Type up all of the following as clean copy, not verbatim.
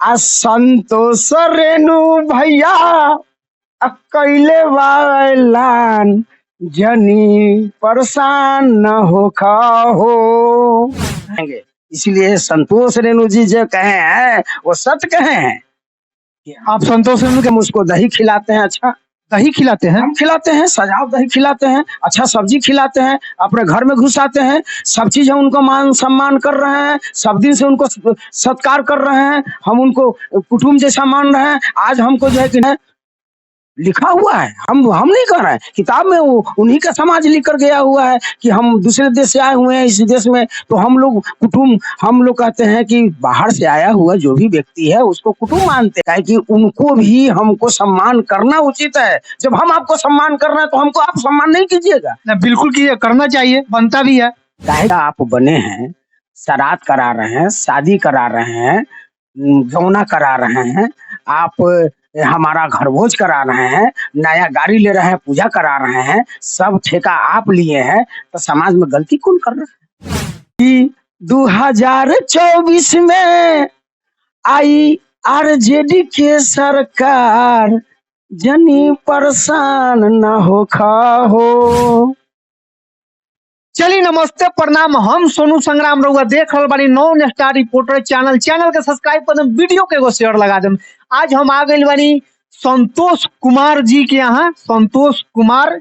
आ संतोष रेणु भैया कैले वालान जनी परेशान न हो हो। इसीलिए संतोष रेणु जी जो कहे हैं वो सच कहे हैं कि आप संतोष रेणु के मुझको दही खिलाते हैं। अच्छा दही खिलाते हैं, हम खिलाते हैं, सजाओ दही खिलाते हैं, अच्छा सब्जी खिलाते हैं, अपने घर में घुसाते हैं, सब चीज हम उनको मान सम्मान कर रहे हैं, सब दिन से उनको सत्कार कर रहे हैं, हम उनको कुटुंब जैसा मान रहे हैं। आज हमको जो है कि लिखा हुआ है, हम नहीं कर रहे हैं, किताब में वो उन्हीं का समाज लिख कर गया हुआ है कि हम दूसरे देश से आए हुए हैं इस देश में, तो हम लोग कुटुंब, हम लोग कहते हैं कि बाहर से आया हुआ जो भी व्यक्ति है उसको कुटुंब मानते हैं कि उनको भी हमको सम्मान करना उचित है। जब हम आपको सम्मान कर रहे हैं तो हमको आप सम्मान नहीं कीजिएगा? बिल्कुल कीजिए, करना चाहिए, बनता भी है। आप बने हैं, श्राद्ध करा रहे हैं, शादी करा रहे हैं, गौना करा रहे हैं, आप हमारा घर भोज करा रहे हैं, नया गाड़ी ले रहे हैं, पूजा करा रहे हैं, सब ठेका आप लिए हैं, तो समाज में गलती कौन कर रहा है? कि 2024 में आई आरजेडी के सरकार जनी परेशान न हो खा। चलिए नमस्ते प्रणाम, हम सोनू संग्राम रहुआ देख रहे बानी नॉन स्टार रिपोर्टर चैनल के सब्सक्राइब कर दें, वीडियो के एगो शेयर लगा दें। आज हम आ गए बानी संतोष कुमार जी के यहाँ, संतोष कुमार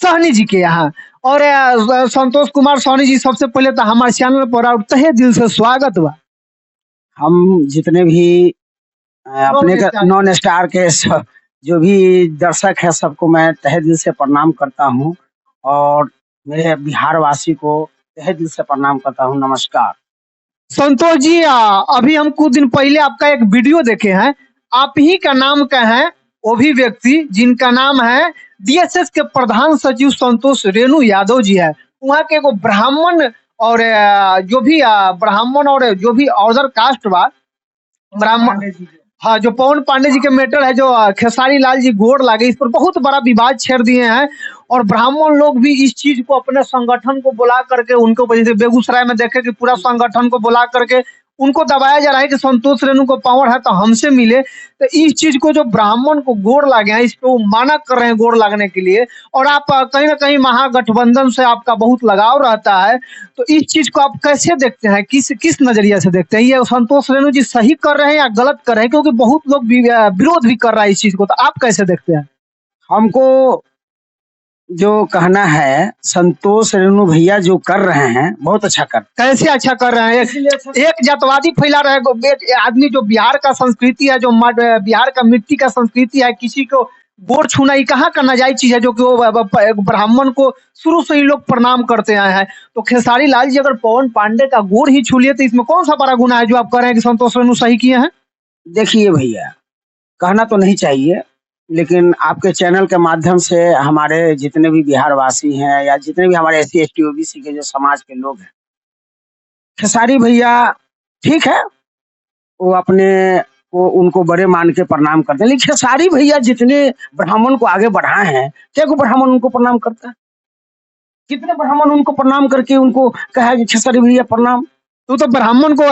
सहनी जी के यहाँ। और संतोष कुमार सहनी जी, सबसे पहले तो हमारे चैनल पर तहे दिल से स्वागत बा। हम जितने भी अपने नॉन स्टार के जो भी दर्शक है सबको मैं तहे दिल से प्रणाम करता हूँ और मेरे बिहार वासी को तहे दिल से प्रणाम करता हूँ। नमस्कार संतोष जी, अभी हम कुछ दिन पहले आपका एक वीडियो देखे हैं, आप ही का नाम का है वो भी व्यक्ति जिनका नाम है डीएसएस के प्रधान सचिव संतोष रेणु यादव जी है। वहाँ के एगो ब्राह्मण और जो भी ब्राह्मण और जो भी अदर कास्ट बा ब्राह्मण, हाँ, जो पवन पांडे जी के मैटर है, जो खेसारी लाल जी गोड़ लागे, इस पर बहुत बड़ा विवाद छेड़ दिए हैं। और ब्राह्मण लोग भी इस चीज को अपने संगठन को बुला करके उनको, जैसे बेगूसराय में देखे कि पूरा संगठन को बुला करके उनको दबाया जा रहा है कि संतोष रेणु को पावर है तो हमसे मिले। तो इस चीज को जो ब्राह्मण को गोड़ लागे हैं, इस पे वो माना कर रहे हैं गोड़ लागने के लिए। और आप कहीं ना कहीं महागठबंधन से आपका बहुत लगाव रहता है, तो इस चीज को आप कैसे देखते हैं, किस नजरिए से देखते हैं? ये संतोष रेणु जी सही कर रहे हैं या गलत कर रहे हैं? क्योंकि बहुत लोग विरोध भी कर रहा है इस चीज को, तो आप कैसे देखते हैं? हमको जो कहना है, संतोष रेणु भैया जो कर रहे हैं बहुत अच्छा कर, कैसे अच्छा कर रहे हैं? एक जातवादी फैला रहे आदमी, जो बिहार का संस्कृति है, जो बिहार का मिट्टी का संस्कृति है, किसी को गोड़ छूना ये कहाँ का नाजायज चीज है, जो कि वो ब्राह्मण को शुरू से ही लोग प्रणाम करते आए हैं। तो खेसारी लाल जी अगर पवन पांडे का गोड़ ही छू लिए तो इसमें कौन सा बड़ा गुना है जो आप कह रहे हैं कि संतोष रेणु सही किए हैं? देखिए भैया, कहना तो नहीं चाहिए, लेकिन आपके चैनल के माध्यम से हमारे जितने भी बिहार वासी हैं या जितने भी हमारे SC ST OBC के जो समाज के लोग हैं, खेसारी भैया ठीक है, वो अपने को उनको बड़े मान के प्रणाम करते हैं, लेकिन खेसारी भैया जितने ब्राह्मण को आगे बढ़ाए हैं, क्या को ब्राह्मण उनको प्रणाम करता है? कितने ब्राह्मण उनको प्रणाम करके उनको कहा कि खेसारी भैया प्रणाम? तो ब्राह्मण को,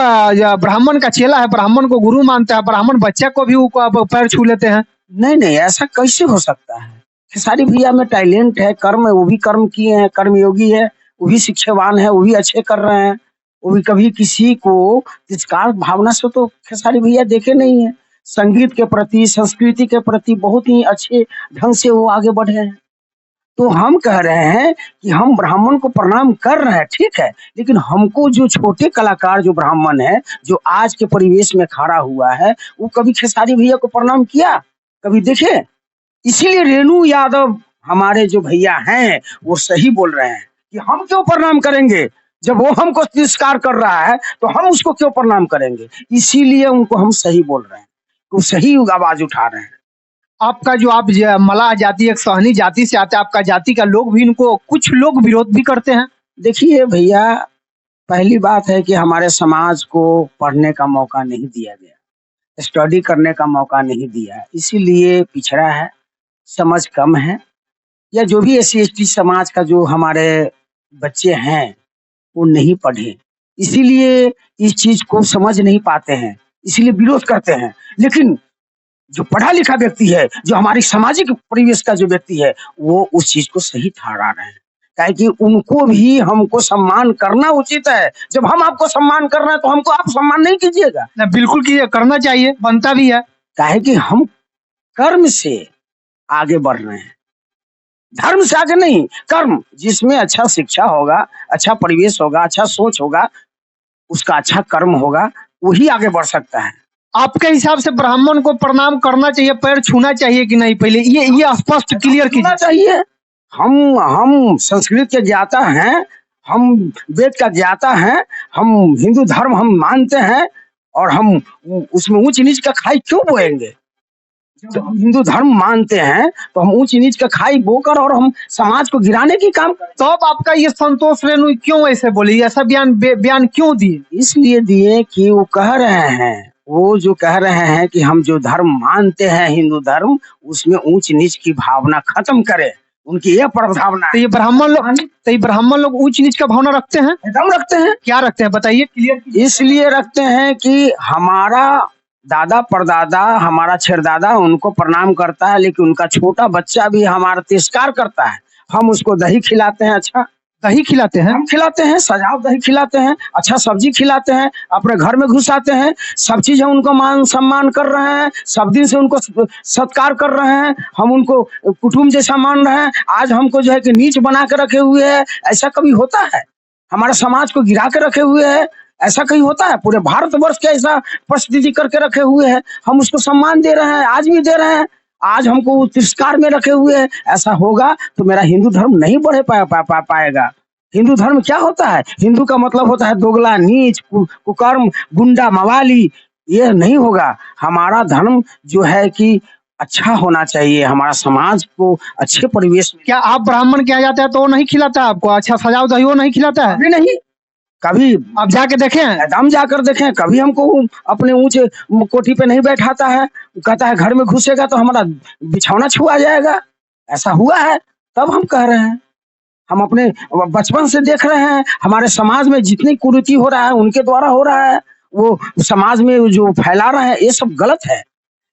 ब्राह्मण का चेला है, ब्राह्मण को गुरु मानता है, ब्राह्मण बच्चा को भी पैर छू लेते हैं। नहीं, ऐसा कैसे हो सकता है? खेसारी भैया में टैलेंट है, कर्म है, वो भी कर्म किए हैं, कर्मयोगी है, वो भी शिक्षावान है, वो भी अच्छे कर रहे हैं, वो भी कभी किसी को तिरस्कार भावना से तो खेसारी भैया देखे नहीं है। संगीत के प्रति, संस्कृति के प्रति बहुत ही अच्छे ढंग से वो आगे बढ़े हैं। तो हम कह रहे हैं कि हम ब्राह्मण को प्रणाम कर रहे हैं, ठीक है, लेकिन हमको जो छोटे कलाकार जो ब्राह्मण है, जो आज के परिवेश में खड़ा हुआ है, वो कभी खेसारी भैया को प्रणाम किया? कभी देखे? इसीलिए रेणु यादव हमारे जो भैया हैं वो सही बोल रहे हैं कि हम क्यों प्रणाम करेंगे, जब वो हमको तिरस्कार कर रहा है तो हम उसको क्यों प्रणाम करेंगे? इसीलिए उनको हम सही बोल रहे हैं, तो सही आवाज उठा रहे हैं। आपका जो आप मलाह जाति, एक सहनी जाति से आते हैं, आपका जाति का लोग भी इनको, कुछ लोग विरोध भी करते हैं। देखिए भैया, पहली बात है कि हमारे समाज को पढ़ने का मौका नहीं दिया गया, स्टडी करने का मौका नहीं दिया, इसीलिए पिछड़ा है, समझ कम है, या जो भी SC ST समाज का जो हमारे बच्चे हैं वो नहीं पढ़े, इसीलिए इस चीज को समझ नहीं पाते हैं। इसलिए विरोध करते हैं। लेकिन जो पढ़ा लिखा व्यक्ति है, जो हमारी सामाजिक परिवेश का जो व्यक्ति है, वो उस चीज को सही ठहरा रहे हैं। काहे कि उनको भी हमको सम्मान करना उचित है। जब हम आपको सम्मान कर रहे हैं तो हमको आप सम्मान नहीं कीजिएगा। बिल्कुल कीजिए, करना चाहिए, बनता भी है। काहे कि हम कर्म से आगे बढ़ रहे हैं, धर्म से आगे नहीं। कर्म जिसमें अच्छा शिक्षा होगा, अच्छा परिवेश होगा, अच्छा सोच होगा, उसका अच्छा कर्म होगा, वही आगे बढ़ सकता है। आपके हिसाब से ब्राह्मण को प्रणाम करना चाहिए, पैर छूना चाहिए कि नहीं? पहले ये स्पष्ट क्लियर कीजिए। चाहिए। हम संस्कृत के ज्ञाता हैं, हम वेद का ज्ञाता हैं, हम हिंदू धर्म हम मानते हैं, और हम उसमें ऊंच नीच का खाई क्यों बोएंगे? जब हम हिंदू धर्म मानते हैं तो हम ऊंच नीच का खाई बोकर और हम समाज को गिराने की काम करते हैं। तो अब आपका ये संतोष रेणु क्यों ऐसे बोली, ऐसा बयान क्यों दिए? इसलिए दिए कि वो कह रहे हैं, वो जो कह रहे हैं कि हम जो धर्म मानते हैं हिंदू धर्म, उसमें ऊंच नीच की भावना खत्म करें। उनकी यह प्रभावना। तो ये ब्राह्मण लोग ऊंच नीच का भावना रखते हैं? एकदम रखते हैं। क्या रखते हैं, बताइए क्लियर। इसलिए रखते हैं कि हमारा दादा परदादा, हमारा छेरदादा उनको प्रणाम करता है, लेकिन उनका छोटा बच्चा भी हमारा तिरस्कार करता है। हम उसको दही खिलाते हैं, अच्छा दही खिलाते हैं, हम खिलाते हैं, सजाव दही खिलाते हैं, अच्छा सब्जी खिलाते हैं, अपने घर में घुसाते हैं, सब चीज हम उनको मान सम्मान कर रहे हैं, सब दिन से उनको सत्कार कर रहे हैं, हम उनको कुटुंब जैसा मान रहे हैं। आज हमको जो है कि नीच बना के रखे हुए है, ऐसा कभी होता है? हमारे समाज को गिरा के रखे हुए है, ऐसा कहीं होता है? पूरे भारतवर्ष के ऐसा परिस्थिति करके रखे हुए हैं, हम उसको सम्मान दे रहे हैं, आज भी दे रहे हैं। आज हमको तिरस्कार में रखे हुए हैं। ऐसा होगा तो मेरा हिंदू धर्म नहीं बढ़े पाएगा। हिंदू धर्म क्या होता है? हिंदू का मतलब होता है दोगला, नीच, कुकर्म, गुंडा, मवाली। ये नहीं होगा। हमारा धर्म जो है कि अच्छा होना चाहिए, हमारा समाज को अच्छे परिवेश में। क्या आप ब्राह्मण के यहाँ जाते हैं तो वो नहीं खिलाता आपको अच्छा सजाव दही, वो नहीं खिलाता है? कभी नहीं। कभी आप जाके देखे हैं? हम जाकर देखें, कभी हमको अपने ऊंचे कोठी पे नहीं बैठाता है। कहता है घर में घुसेगा तो हमारा बिछौना छुआ जाएगा। ऐसा हुआ है तब हम कह रहे हैं। हम अपने बचपन से देख रहे हैं, हमारे समाज में जितनी कुरीति हो रहा है उनके द्वारा हो रहा है। वो समाज में जो फैला रहे हैं ये सब गलत है।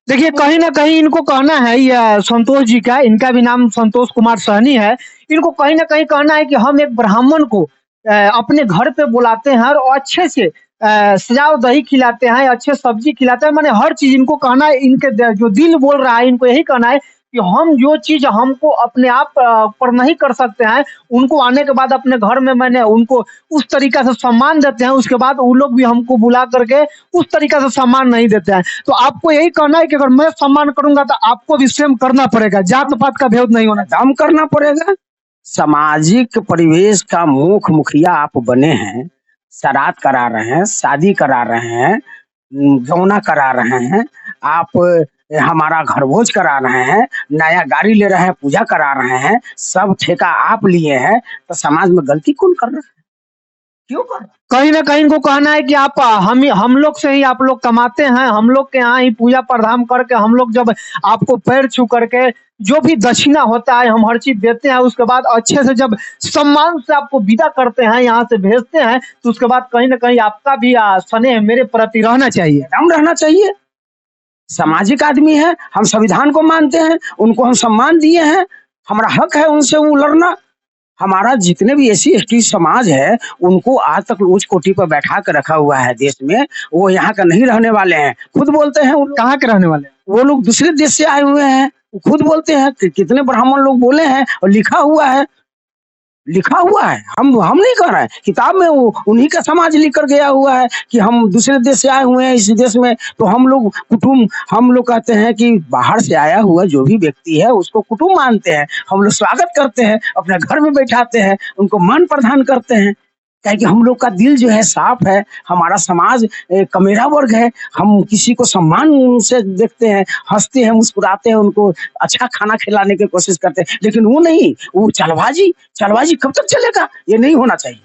देखिए, कहीं ना कहीं इनको कहना है, ये संतोष जी का, इनका भी नाम संतोष कुमार सहनी है, इनको कहीं ना कहीं कहना है कि हम एक ब्राह्मण को अपने घर पे बुलाते हैं और अच्छे से सजाव दही खिलाते हैं, अच्छे सब्जी खिलाते हैं, माने हर चीज इनको कहना है। इनके जो दिल बोल रहा है, इनको यही कहना है कि हम जो चीज हमको अपने आप पर नहीं कर सकते हैं, उनको आने के बाद अपने घर में मैंने उनको उस तरीका से सम्मान देते हैं, उसके बाद वो लोग भी हमको बुला करके उस तरीका से सम्मान नहीं देते हैं। तो आपको यही कहना है कि अगर मैं सम्मान करूंगा तो आपको भी सेम करना पड़ेगा, जात पात का भेद नहीं होना, दम करना पड़ेगा। सामाजिक परिवेश का मुखिया आप बने हैं, श्राद्ध करा रहे हैं, शादी करा रहे हैं, गौना करा रहे हैं, आप हमारा घर भोज करा रहे हैं, नया गाड़ी ले रहे हैं, पूजा करा रहे हैं, सब ठेका आप लिए हैं, तो समाज में गलती कौन कर रहा है? क्यों कर रहा है? कहीं ना कहीं इनको कहना है कि आप हम लोग से ही आप लोग कमाते हैं, हम लोग के यहाँ ही पूजा प्रधान करके हम लोग जब आपको पैर छू करके जो भी दक्षिणा होता है हम हर चीज देते हैं, उसके बाद अच्छे से जब सम्मान से आपको विदा करते हैं, यहाँ से भेजते हैं, तो उसके बाद कहीं ना कहीं आपका भी स्नेह मेरे प्रति रहना चाहिए। हम रहना चाहिए। सामाजिक आदमी है, हम संविधान को मानते हैं, उनको हम सम्मान दिए हैं, हमारा हक है उनसे वो लड़ना। हमारा जितने भी SC ST समाज है उनको आज तक उच्च कोटि पर बैठा कर रखा हुआ है देश में। वो यहाँ का नहीं रहने वाले हैं, खुद बोलते हैं। कहाँ के रहने वाले? वो लोग दूसरे देश से आए हुए हैं, खुद बोलते हैं कि कितने ब्राह्मण लोग बोले हैं, और लिखा हुआ है। हम नहीं कह रहे हैं, किताब में वो उन्हीं का समाज लिख कर गया हुआ है कि हम दूसरे देश से आए हुए हैं इस देश में, तो हम लोग कुटुंब, हम लोग कहते हैं कि बाहर से आया हुआ जो भी व्यक्ति है उसको कुटुंब मानते हैं, हम लोग स्वागत करते हैं, अपने घर में बैठाते हैं, उनको मान प्रदान करते हैं। कि हम लोग का दिल जो है साफ है, हमारा समाज कमेरा वर्ग है, हम किसी को सम्मान से देखते हैं, हंसते हैं, मुस्कुराते हैं, उनको अच्छा खाना खिलाने की कोशिश करते हैं। लेकिन वो नहीं, वो चलबाजी कब तक चलेगा? ये नहीं होना चाहिए।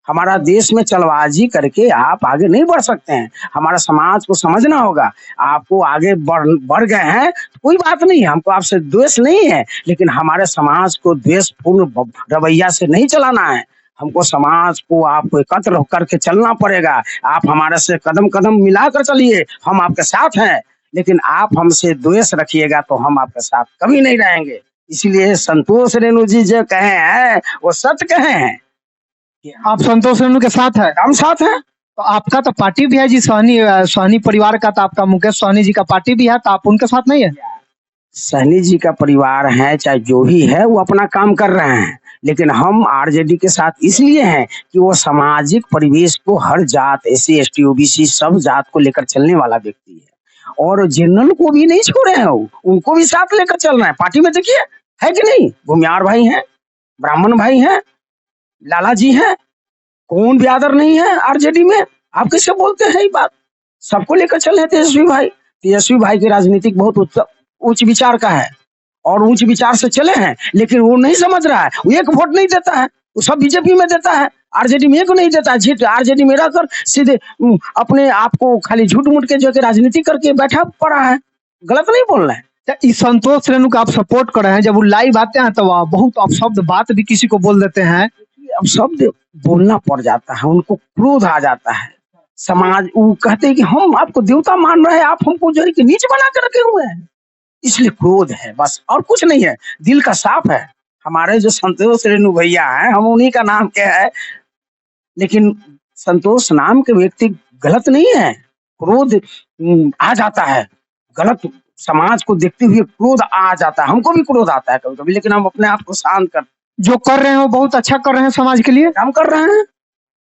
हमारा देश में चलबाजी करके आप आगे नहीं बढ़ सकते हैं। हमारा समाज को समझना होगा। आपको आगे बढ़ गए हैं कोई बात नहीं, हमको आपसे द्वेष नहीं है, लेकिन हमारे समाज को द्वेषपूर्ण रवैया से नहीं चलाना है। हमको समाज को आप एकत्र करके चलना पड़ेगा। आप हमारे से कदम कदम मिलाकर चलिए, हम आपके साथ हैं, लेकिन आप हमसे द्वेष रखिएगा तो हम आपके साथ कभी नहीं रहेंगे। इसलिए संतोष रेणु जी जो कहे हैं वो सत्य कहे हैं कि आप संतोष रेणु के साथ है? हम साथ हैं। तो आपका तो पार्टी भी है जी, सहनी परिवार का, तो आपका मुकेश सहनी जी का पार्टी भी है, तो आप उनके साथ नहीं है? सहनी जी का परिवार है चाहे जो भी है वो अपना काम कर रहे हैं, लेकिन हम आरजेडी के साथ इसलिए हैं कि वो सामाजिक परिवेश को हर जात, एससी एसटी ओबीसी सब जात को लेकर चलने वाला व्यक्ति है, और जनरल को भी नहीं छोड़े हैं, उनको भी साथ लेकर चल रहे हैं। पार्टी में देखिए है कि नहीं, भूमियार भाई हैं, ब्राह्मण भाई हैं, लाला जी हैं, कौन ब्यादर नहीं है आरजेडी में। आप कैसे बोलते हैं ये बात? सबको लेकर चले हैं तेजस्वी भाई। तेजस्वी भाई की राजनीतिक बहुत उच्च विचार का है और उच्च विचार से चले हैं, लेकिन वो नहीं समझ रहा है, वो एक वोट नहीं देता है, वो सब बीजेपी में देता है, आरजेडी में एक नहीं देता है। आरजेडी में रहकर सीधे अपने आप को खाली झूठ मूठ के जो राजनीति करके बैठा पड़ा है। गलत नहीं बोल रहे हैं। इस संतोष रेणु का आप सपोर्ट कर रहे हैं, जब वो लाइव आते हैं तो वह बहुत अपशब्द बात भी किसी को बोल देते हैं। अब शब्द बोलना पड़ जाता है, उनको क्रोध आ जाता है। समाज वो कहते हैं कि हम आपको देवता मान रहे हैं, आप हमको जो है कि नीच बना कर रखे हुए हैं, इसलिए क्रोध है बस, और कुछ नहीं है। दिल का साफ है। हमारे जो संतोष रेणु भैया हैं, हम उन्हीं का नाम क्या है, लेकिन संतोष नाम के व्यक्ति गलत नहीं है। क्रोध आ जाता है, गलत समाज को देखते हुए क्रोध आ जाता है, हमको भी क्रोध आता है कभी कभी, लेकिन हम अपने आप को शांत कर, जो कर रहे हैं वो बहुत अच्छा कर रहे हैं समाज के लिए, काम कर रहे हैं,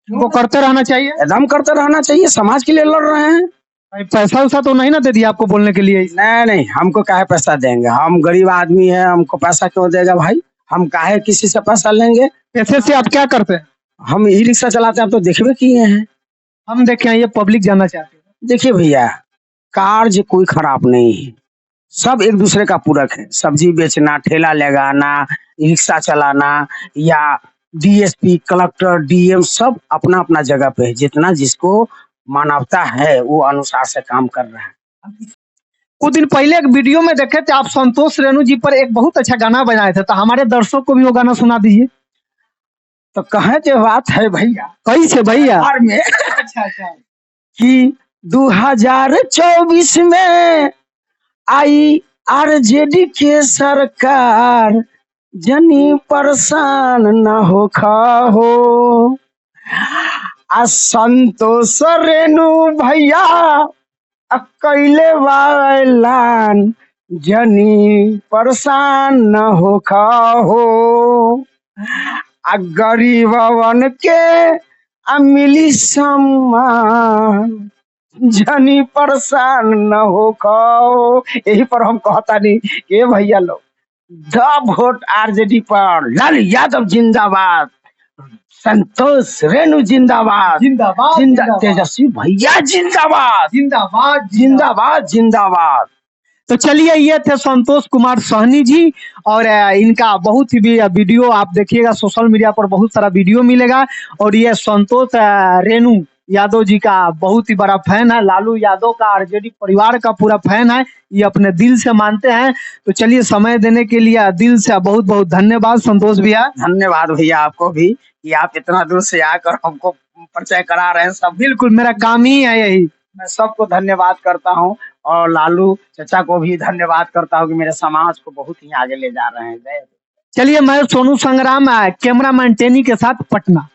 उनको करते रहना चाहिए, एकदम करते रहना चाहिए। समाज के लिए लड़ रहे हैं। पैसा वैसा तो नहीं ना दे दिया आपको बोलने के लिए? नहीं नहीं, हमको काहे पैसा देंगे, हम गरीब आदमी है, हमको पैसा क्यों देगा भाई, हम काहे किसी से पैसा लेंगे। पैसे से आप क्या करते हैं? हम ई रिक्शा चलाते हैं, तो देखबे किए हैं, हम देखे हैं, ये पब्लिक जानना चाहते हैं। देखिए भैया, कार्य कोई खराब नहीं है, सब एक दूसरे का पूरक है। सब्जी बेचना, ठेला लगाना, रिक्शा चलाना, या डीएसपी, कलेक्टर, डीएम, सब अपना अपना जगह पे है। जितना जिसको मानवता है वो अनुसार से काम कर रहा है। कुछ दिन पहले एक वीडियो में देखे थे आप संतोष रेणु जी पर एक बहुत अच्छा गाना बनाए थे, तो हमारे दर्शकों को भी वो गाना सुना दीजिए। तो कहे के बात है भैया, कैसे भैया? में अच्छा कि 2024 में आई आरजेडी के सरकार, जनी परेशान न हो खाहो, आ संतोष रेणु भैया कैले वालान, जनी परेशान न हो खाहो, आ गरीबवन के मिली सम्मान, जनी परेशान न हो खाओ। यही पर हम कहता नहीं कि भैया लोग, द वोट आरजेडी पर, लालू यादव जिंदाबाद, संतोष रेणु जिंदाबाद, जिंदाबाद, तेजस्वी भैया जिंदाबाद, जिंदाबाद, जिंदाबाद, जिंदाबाद। तो चलिए, ये थे संतोष कुमार सहनी जी, और इनका बहुत ही वीडियो आप देखिएगा, सोशल मीडिया पर बहुत सारा वीडियो मिलेगा। और ये संतोष रेणु यादव जी का बहुत ही बड़ा फैन है, लालू यादव का, आरजेडी परिवार का पूरा फैन है, ये अपने दिल से मानते हैं। तो चलिए, समय देने के लिए दिल से बहुत बहुत धन्यवाद संतोष भैया। धन्यवाद भैया आपको भी कि आप इतना दूर से आकर हमको परिचय करा रहे हैं। सब बिल्कुल, मेरा काम ही है यही। मैं सबको धन्यवाद करता हूं, और लालू चाचा को भी धन्यवाद करता हूं कि मेरे समाज को बहुत ही आगे ले जा रहे हैं। चलिए, मैं सोनू संग्राम, कैमरामैन टेनी के साथ, पटना।